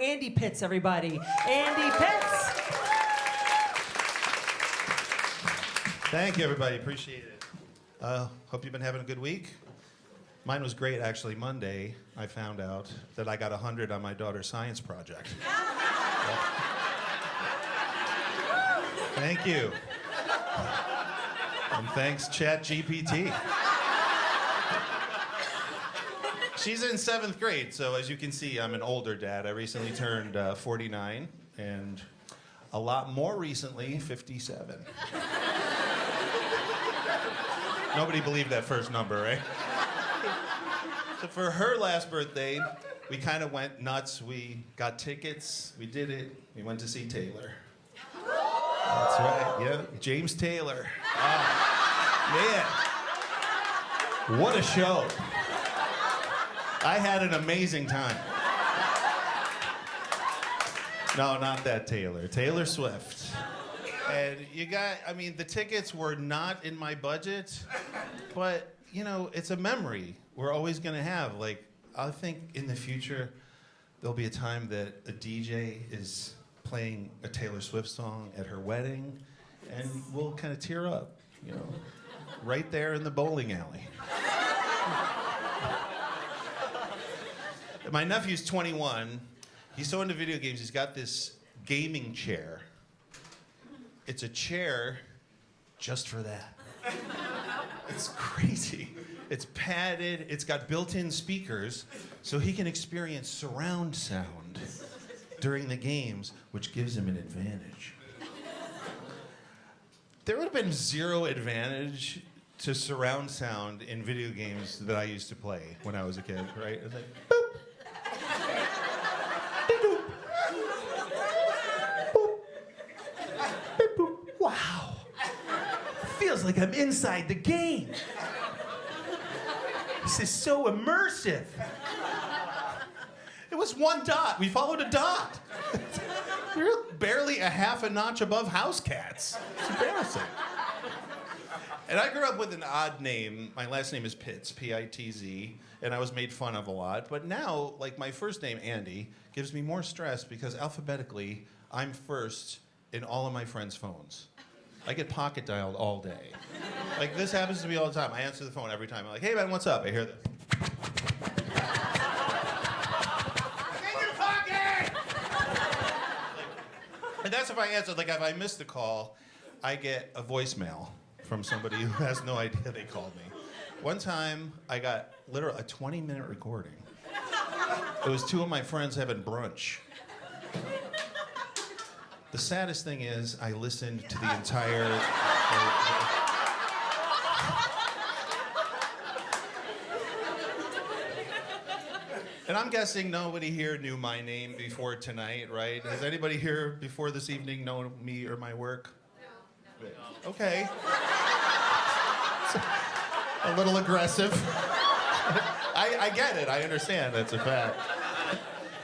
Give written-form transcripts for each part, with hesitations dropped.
Andy Pitz, everybody. Andy Pitz. Thank you, everybody. Appreciate it. Hope you've been having a good week. Mine was great, actually. Monday, I found out that I got 100 on my daughter's science project. Thank you. And thanks, ChatGPT. She's in 7th grade, so as you can see, I'm an older dad. I recently turned 49, and a lot more recently, 57. Nobody believed that first number, right? So for her last birthday, we kind of went nuts. We got tickets. We did it. We went to see Taylor. That's right, yeah. James Taylor. Oh, man. What a show. I had an amazing time. No, not that Taylor. Taylor Swift. And the tickets were not in my budget, but, it's a memory we're always going to have. Like, I think in the future, there'll be a time that a DJ is playing a Taylor Swift song at her wedding, and we'll kind of tear up, right there in the bowling alley. My nephew's 21. He's so into video games, he's got this gaming chair. It's a chair just for that. It's crazy. It's padded, it's got built-in speakers, so he can experience surround sound during the games, which gives him an advantage. There would have been zero advantage to surround sound in video games that I used to play when I was a kid, right? It was like, boop. Wow. Feels like I'm inside the game. This is so immersive. It was one dot. We followed a dot. We're barely a half a notch above house cats. It's embarrassing. And I grew up with an odd name. My last name is Pitz, P-I-T-Z, and I was made fun of a lot. But now, my first name, Andy, gives me more stress because alphabetically, I'm first in all of my friends' phones. I get pocket dialed all day. This happens to me all the time. I answer the phone every time. I'm like, hey, man, what's up? I hear this. In your pocket! And that's if I answer. If I miss the call, I get a voicemail from somebody who has no idea they called me. One time, I got literally a 20-minute recording. It was two of my friends having brunch. The saddest thing is, I listened to the entire... And I'm guessing nobody here knew my name before tonight, right? Has anybody here before this evening known me or my work? No. Okay. A little aggressive. I get it. I understand. That's a fact.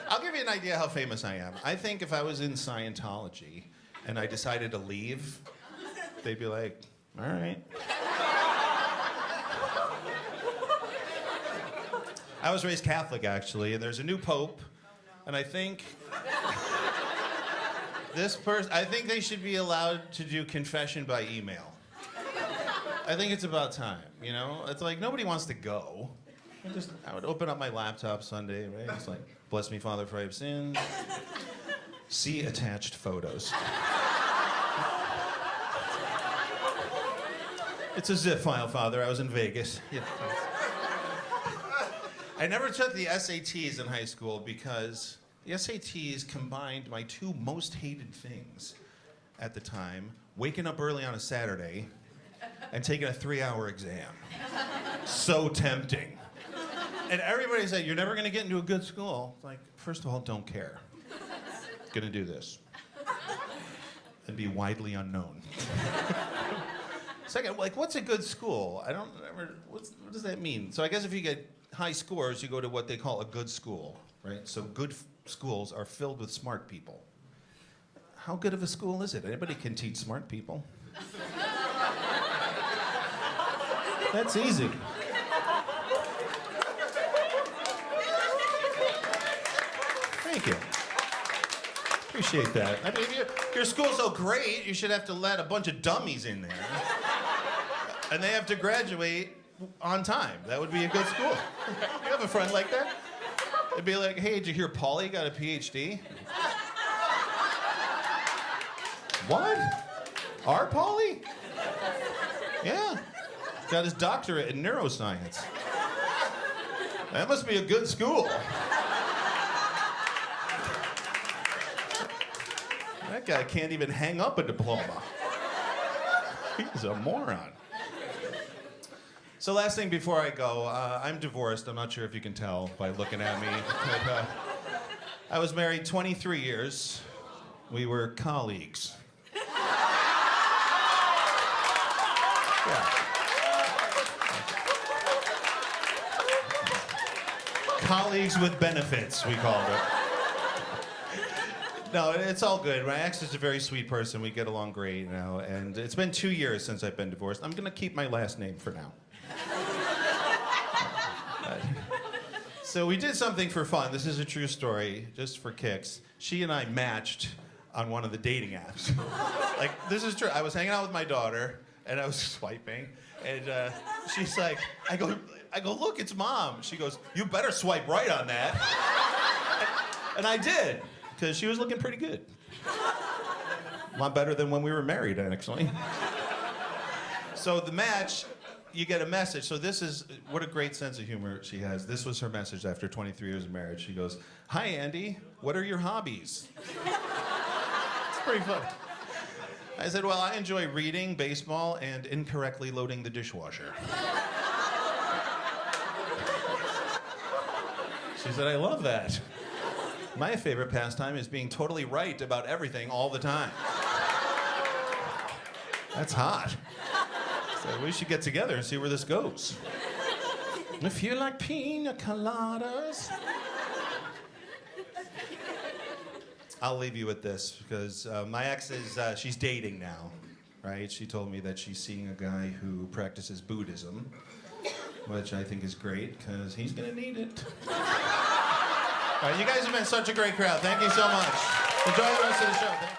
I'll give you an idea how famous I am. I think if I was in Scientology and I decided to leave, they'd be like, all right. I was raised Catholic, actually, and there's a new pope, and I think I think they should be allowed to do confession by email. I think it's about time, It's like, nobody wants to go. I would open up my laptop Sunday, right? It's like, bless me, Father, for I have sinned. See attached photos. It's a zip file, Father. I was in Vegas. Yeah. I never took the SATs in high school because the SATs combined my two most hated things at the time, waking up early on a Saturday and taking a 3-hour exam. So tempting. And everybody said, you're never going to get into a good school. It's like, first of all, don't care. Going to do this. And be widely unknown. Second, what's a good school? What does that mean? So I guess if you get high scores, you go to what they call a good school, right? So good schools are filled with smart people. How good of a school is it? Anybody can teach smart people. That's easy. Thank you. Appreciate that. I mean, if your school's so great, you should have to let a bunch of dummies in there. And they have to graduate on time. That would be a good school. You have a friend like that? It'd be like, hey, did you hear Paulie got a PhD? What? Our Paulie? Yeah. Got his doctorate in neuroscience. That must be a good school. That guy can't even hang up a diploma. He's a moron. So last thing before I go, I'm divorced. I'm not sure if you can tell by looking at me. But, I was married 23 years. We were colleagues. Yeah. Colleagues with benefits, we called it. No, it's all good. My ex is a very sweet person. We get along great now. And it's been 2 years since I've been divorced. I'm going to keep my last name for now. So we did something for fun. This is a true story, just for kicks. She and I matched on one of the dating apps. Like, this is true. I was hanging out with my daughter, and I was swiping. And she's like, I go, look, it's Mom. She goes, you better swipe right on that. And I did. Because she was looking pretty good. A lot better than when we were married, actually. So the match, you get a message. So this is, what a great sense of humor she has. This was her message after 23 years of marriage. She goes, hi, Andy, what are your hobbies? It's pretty funny. I said, well, I enjoy reading, baseball, and incorrectly loading the dishwasher. She said, I love that. My favorite pastime is being totally right about everything all the time. That's hot. So we should get together and see where this goes. If you like pina coladas. I'll leave you with this because my ex is, she's dating now, right? She told me that she's seeing a guy who practices Buddhism, which I think is great because he's gonna need it. All right, you guys have been such a great crowd. Thank you so much. Enjoy the rest of the show. Thank you.